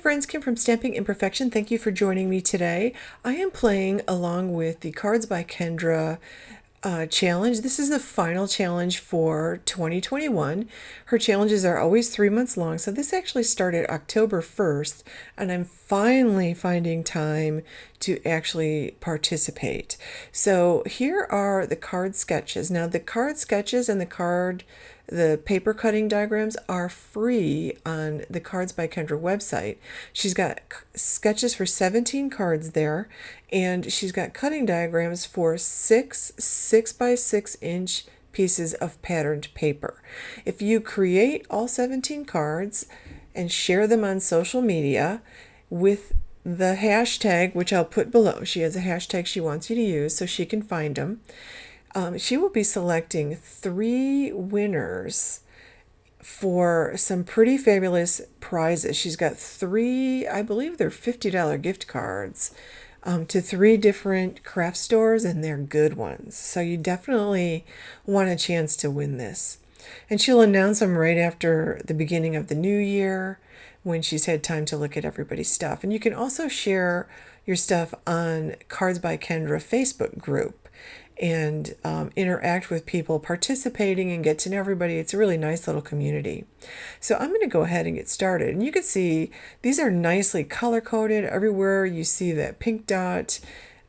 friends, Kim from Stamping Imperfection. Thank you for joining me today. I am playing along with the Cards by Kendra challenge. This is the final challenge for 2021. Her challenges are always 3 months long, so this actually started October 1st, and I'm finally finding time to actually participate. So here are the card sketches. Now the card sketches and the paper cutting diagrams are free on the Cards by Kendra website. She's got sketches for 17 cards there, and she's got cutting diagrams for 6 by 6 inch pieces of patterned paper. If you create all 17 cards and share them on social media with the hashtag, which I'll put below, she has a hashtag she wants you to use so she can find them. She will be selecting 3 winners for some pretty fabulous prizes. She's got 3, I believe they're $50 gift cards to 3 different craft stores, and they're good ones. So you definitely want a chance to win this. And she'll announce them right after the beginning of the new year when she's had time to look at everybody's stuff. And you can also share your stuff on Cards by Kendra Facebook group and interact with people participating and get to know everybody. It's a really nice little community. So I'm going to go ahead and get started. And you can see these are nicely color-coded. Everywhere you see that pink dot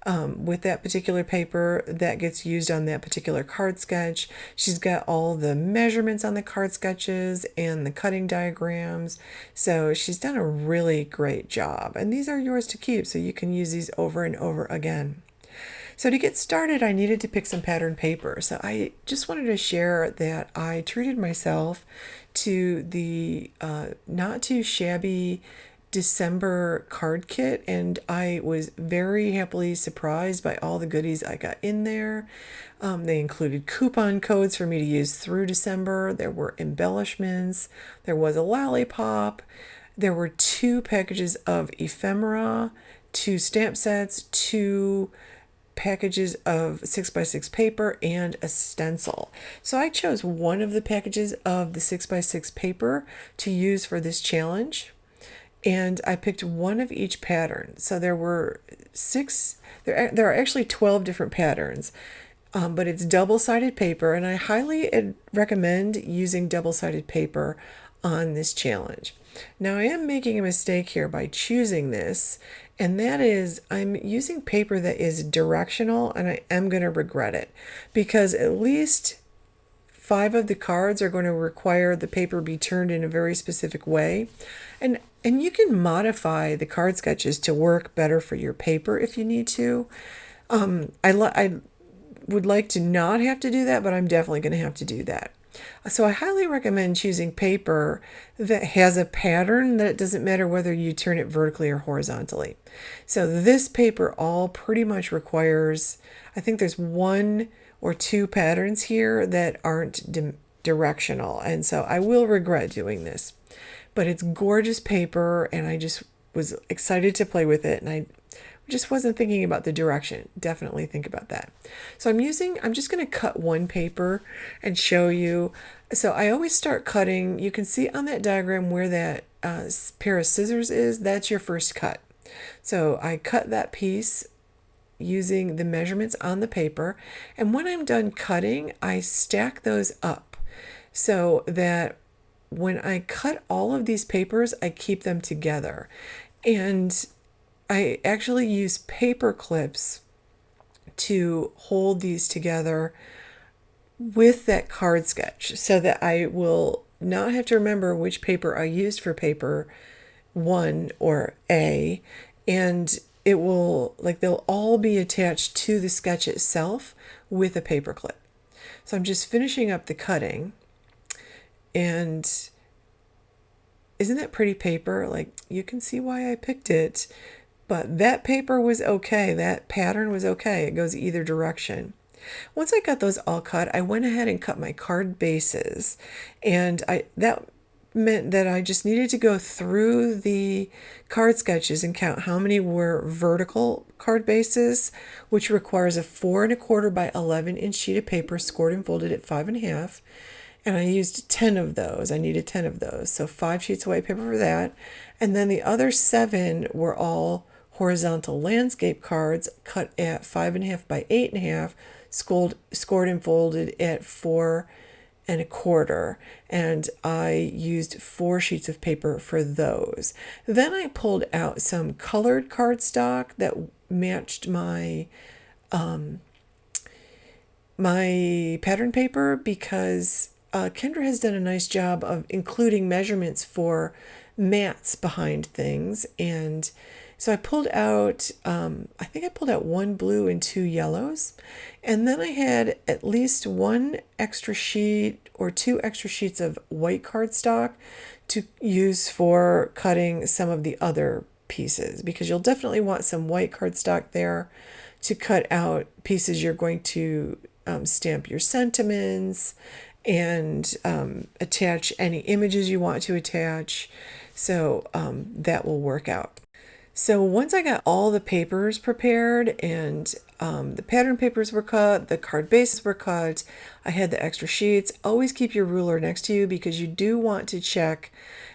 with that particular paper that gets used on that particular card sketch. She's got all the measurements on the card sketches and the cutting diagrams. So she's done a really great job. And these are yours to keep, so you can use these over and over again. So to get started, I needed to pick some pattern paper. So I just wanted to share that I treated myself to the not too shabby December card kit, and I was very happily surprised by all the goodies I got in there. They included coupon codes for me to use through December. There were embellishments. There was a lollipop. There were 2 packages of ephemera, 2 stamp sets, 2 packages of 6x6 paper, and a stencil. So I chose one of the packages of the 6x6 paper to use for this challenge, and I picked one of each pattern. So there were 6, there are actually 12 different patterns, but it's double-sided paper, and I highly recommend using double-sided paper on this challenge. Now I am making a mistake here by choosing this, and that is I'm using paper that is directional, and I am going to regret it because at least 5 of the cards are going to require the paper be turned in a very specific way. And you can modify the card sketches to work better for your paper if you need to. I would like to not have to do that, but I'm definitely going to have to do that. So I highly recommend choosing paper that has a pattern that it doesn't matter whether you turn it vertically or horizontally. So this paper all pretty much requires, I think there's 1 or 2 patterns here that aren't directional, and so I will regret doing this. But it's gorgeous paper, and I just was excited to play with it, and I just wasn't thinking about the direction. Definitely think about that. So I'm just going to cut 1 paper and show you. So I always start cutting. You can see on that diagram where that pair of scissors is. That's your first cut. So I cut that piece using the measurements on the paper. And when I'm done cutting, I stack those up so that when I cut all of these papers, I keep them together. And I actually use paper clips to hold these together with that card sketch so that I will not have to remember which paper I used for paper 1 or A, and it will, like, they'll all be attached to the sketch itself with a paper clip. So I'm just finishing up the cutting, and isn't that pretty paper? Like, you can see why I picked it. But that paper was okay. That pattern was okay. It goes either direction. Once I got those all cut, I went ahead and cut my card bases. And that meant that I just needed to go through the card sketches and count how many were vertical card bases, which requires a 4 1/4 by 11 inch sheet of paper scored and folded at 5 1/2. and I used 10 of those. I needed 10 of those. So 5 sheets of white paper for that. And then the other 7 were all horizontal landscape cards cut at 5.5 by 8.5, scored and folded at 4.25. And I used 4 sheets of paper for those. Then I pulled out some colored cardstock that matched my my pattern paper, because Kendra has done a nice job of including measurements for mats behind things. And so I pulled out, I think I pulled out 1 blue and 2 yellows. And then I had at least 1 extra sheet or 2 extra sheets of white cardstock to use for cutting some of the other pieces, because you'll definitely want some white cardstock there to cut out pieces you're going to stamp your sentiments and attach any images you want to attach. So that will work out. So once I got all the papers prepared and the pattern papers were cut, the card bases were cut, I had the extra sheets. Always keep your ruler next to you, because you do want to check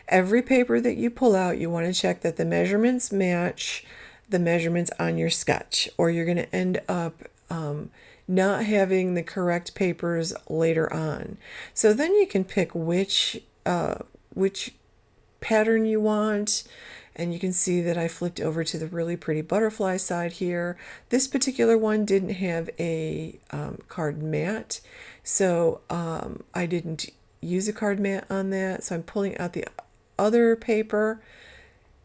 every paper that you pull out. You want to check that the measurements match the measurements on your sketch, or you're going to end up not having the correct papers later on. So then you can pick which pattern you want. And you can see that I flipped over to the really pretty butterfly side here. This particular one didn't have a card mat, so I didn't use a card mat on that. So I'm pulling out the other paper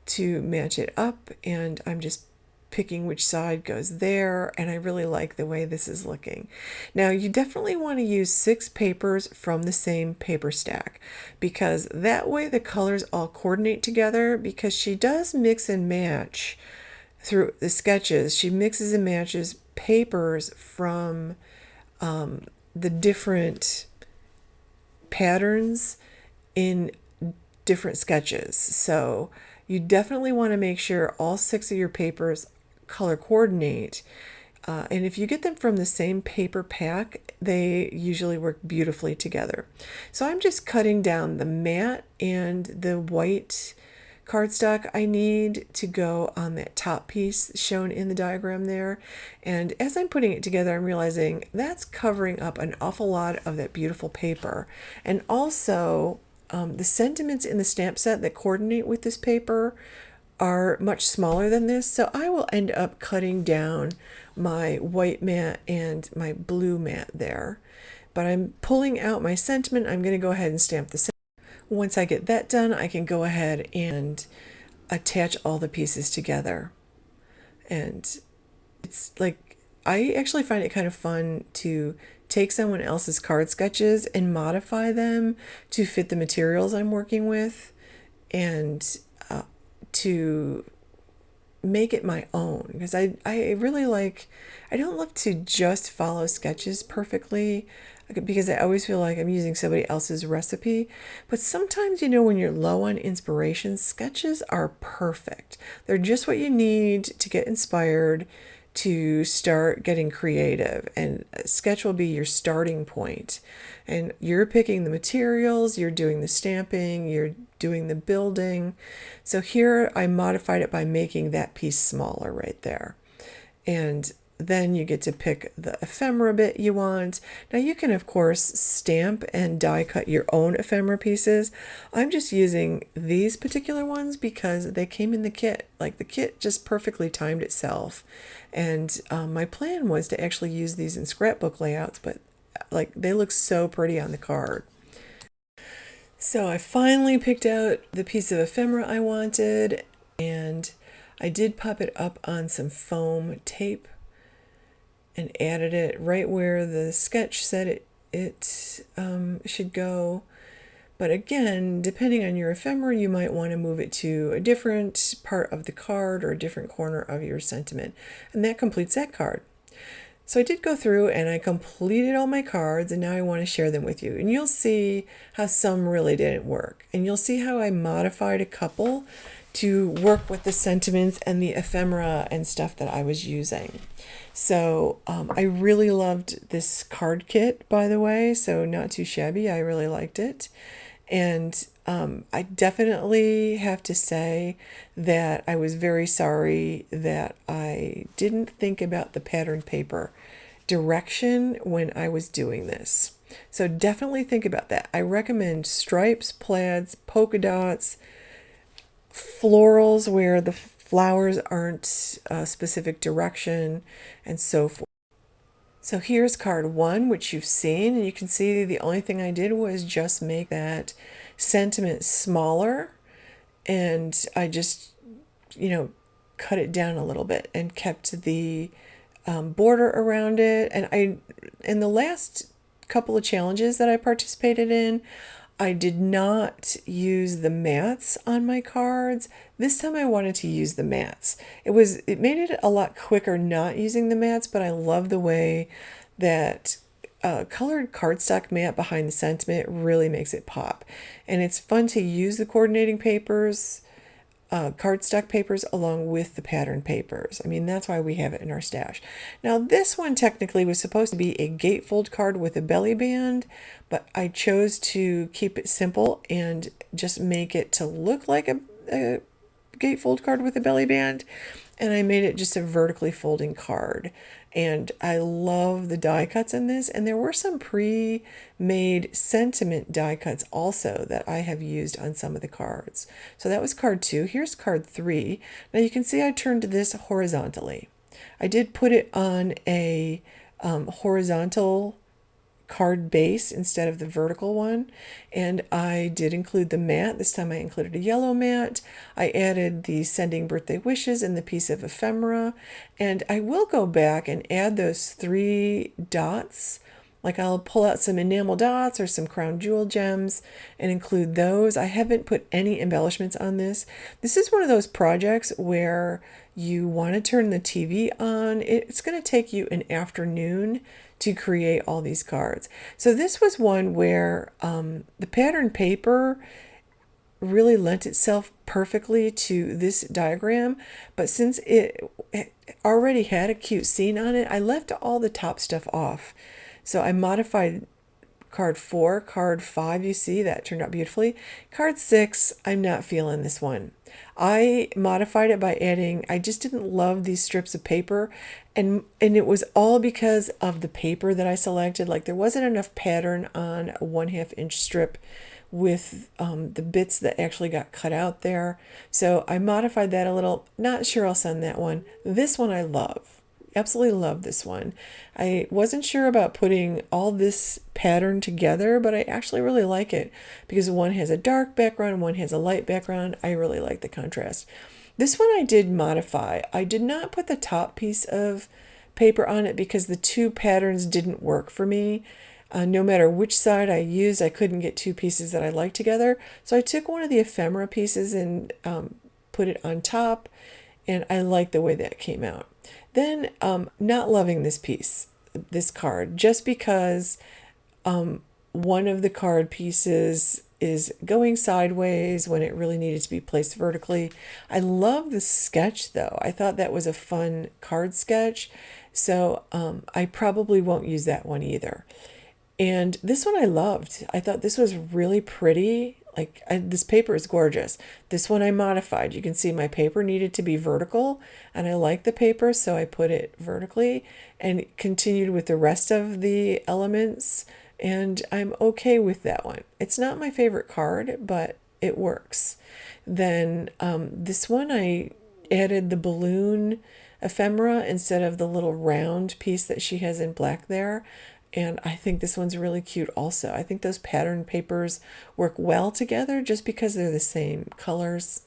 to match it up, and I'm just picking which side goes there, and I really like the way this is looking. Now you definitely want to use 6 papers from the same paper stack, because that way the colors all coordinate together, because she does mix and match through the sketches. She mixes and matches papers from the different patterns in different sketches. So you definitely want to make sure all 6 of your papers color coordinate. And if you get them from the same paper pack, they usually work beautifully together. So I'm just cutting down the matte and the white cardstock I need to go on that top piece shown in the diagram there. And as I'm putting it together, I'm realizing that's covering up an awful lot of that beautiful paper. And also the sentiments in the stamp set that coordinate with this paper are much smaller than this, so I will end up cutting down my white mat and my blue mat there. But I'm pulling out my sentiment. I'm going to go ahead and stamp the sentiment. Once I get that done, I can go ahead and attach all the pieces together. And it's like, I actually find it kind of fun to take someone else's card sketches and modify them to fit the materials I'm working with, and to make it my own, because I really like, I don't look to just follow sketches perfectly, because I always feel like I'm using somebody else's recipe. But sometimes, you know, when you're low on inspiration, sketches are perfect. They're just what you need to get inspired, to start getting creative, and a sketch will be your starting point. And you're picking the materials, you're doing the stamping, you're doing the building. So here I modified it by making that piece smaller right there. And then you get to pick the ephemera bit you want. Now you can of course stamp and die cut your own ephemera pieces. I'm just using these particular ones because they came in the kit. Like, the kit just perfectly timed itself. And my plan was to actually use these in scrapbook layouts, but like, they look so pretty on the card. So I finally picked out the piece of ephemera I wanted, and I did pop it up on some foam tape and added it right where the sketch said it should go. But again, depending on your ephemera, you might want to move it to a different part of the card or a different corner of your sentiment. And that completes that card. So I did go through and I completed all my cards, and now I want to share them with you. And you'll see how some really didn't work. And you'll see how I modified a couple to work with the sentiments and the ephemera and stuff that I was using. So I really loved this card kit, by the way, so not too shabby. I really liked it. And I definitely have to say that I was very sorry that I didn't think about the pattern paper direction when I was doing this. So definitely think about that. I recommend stripes, plaids, polka dots, florals where the flowers aren't a specific direction, and so forth. So here's card 1, which you've seen, and you can see the only thing I did was just make that sentiment smaller, and I just, cut it down a little bit and kept the border around it. And in the last couple of challenges that I participated in, I did not use the mats on my cards. This time I wanted to use the mats. It made it a lot quicker not using the mats, but I love the way that colored cardstock mat behind the sentiment really makes it pop. And it's fun to use the coordinating papers, cardstock papers, along with the pattern papers. I mean, that's why we have it in our stash. Now, this one technically was supposed to be a gatefold card with a belly band, but I chose to keep it simple and just make it to look like a gatefold card with a belly band. And I made it just a vertically folding card. And I love the die cuts in this. And there were some pre-made sentiment die cuts also that I have used on some of the cards. So that was card 2. Here's card 3. Now you can see I turned this horizontally. I did put it on a horizontal card base instead of the vertical one, and I did include the mat. This time I included a yellow mat. I added the sending birthday wishes and the piece of ephemera, and I will go back and add those 3 dots. Like I'll pull out some enamel dots or some crown jewel gems and include those. I haven't put any embellishments on this. This is one of those projects where you want to turn the TV on. It's going to take you an afternoon to create all these cards. So this was one where the pattern paper really lent itself perfectly to this diagram, but since it already had a cute scene on it, I left all the top stuff off. So I modified card 4, card 5, you see that turned out beautifully. Card 6, I'm not feeling this one. I modified it by adding, I just didn't love these strips of paper, and it was all because of the paper that I selected. Like there wasn't enough pattern on a 1/2 inch strip with the bits that actually got cut out there. So I modified that a little. Not sure I'll send that one. This one I love. Absolutely love this one. I wasn't sure about putting all this pattern together, but I actually really like it because one has a dark background, one has a light background. I really like the contrast. This one I did modify. I did not put the top piece of paper on it because the 2 patterns didn't work for me. No matter which side I used, I couldn't get 2 pieces that I liked together. So I took one of the ephemera pieces and put it on top, and I like the way that came out. Then not loving this piece, this card, just because one of the card pieces is going sideways when it really needed to be placed vertically. I love the sketch though. I thought that was a fun card sketch, so I probably won't use that one either. And this one I loved. I thought this was really pretty. This paper is gorgeous. This one I modified. You can see my paper needed to be vertical, and I like the paper, so I put it vertically and continued with the rest of the elements, and I'm okay with that one. It's not my favorite card, but it works. Then this one I added the balloon ephemera instead of the little round piece that she has in black there. And I think this one's really cute also. I think those pattern papers work well together just because they're the same colors.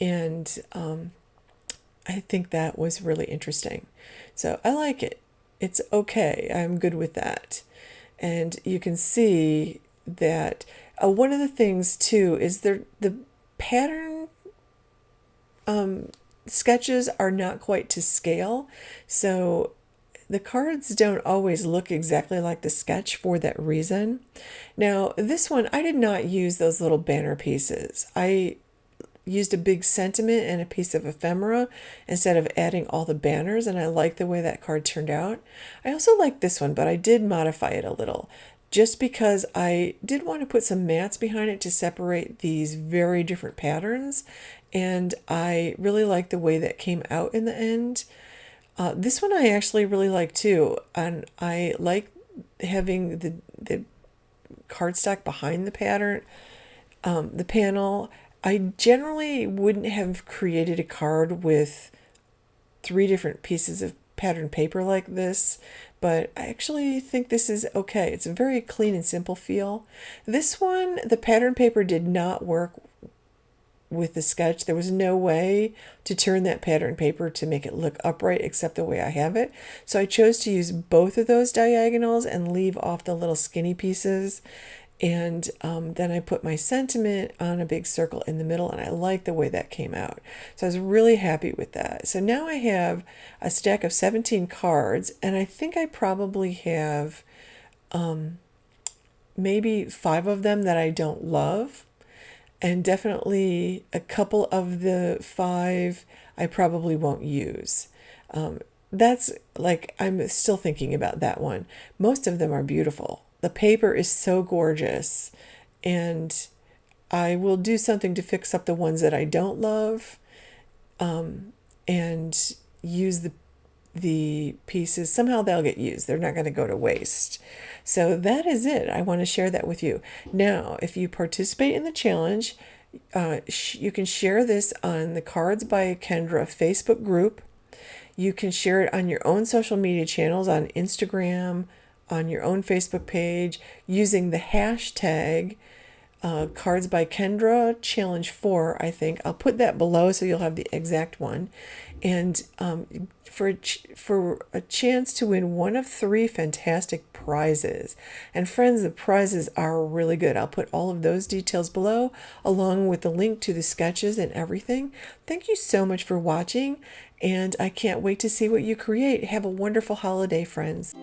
And I think that was really interesting. So I like it. It's okay. I'm good with that. And you can see that one of the things too is the pattern sketches are not quite to scale. So the cards don't always look exactly like the sketch for that reason. Now, this one, I did not use those little banner pieces. I used a big sentiment and a piece of ephemera instead of adding all the banners, and I like the way that card turned out. I also like this one, but I did modify it a little just because I did want to put some mats behind it to separate these very different patterns, and I really like the way that came out in the end. This one I actually really like too, and I like having the cardstock behind the pattern, the panel. I generally wouldn't have created a card with 3 different pieces of patterned paper like this, but I actually think this is okay. It's a very clean and simple feel. This one, the pattern paper did not work with the sketch. There was no way to turn that pattern paper to make it look upright except the way I have it. So I chose to use both of those diagonals and leave off the little skinny pieces. And then I put my sentiment on a big circle in the middle, and I like the way that came out. So I was really happy with that. So now I have a stack of 17 cards, and I think I probably have maybe 5 of them that I don't love. And definitely a couple of the 5 I probably won't use. That's like, I'm still thinking about that one. Most of them are beautiful. The paper is so gorgeous, and I will do something to fix up the ones that I don't love, and use the pieces. Somehow they'll get used. They're not going to go to waste. So that is it. I want to share that with you. Now, if you participate in the challenge, you can share this on the Cards by Kendra Facebook group. You can share it on your own social media channels, on Instagram, on your own Facebook page, using the hashtag Cards by Kendra Challenge 4, I think. I'll put that below so you'll have the exact one. And for a chance to win one of 3 fantastic prizes. And friends, the prizes are really good. I'll put all of those details below, along with the link to the sketches and everything. Thank you so much for watching, and I can't wait to see what you create. Have a wonderful holiday, friends.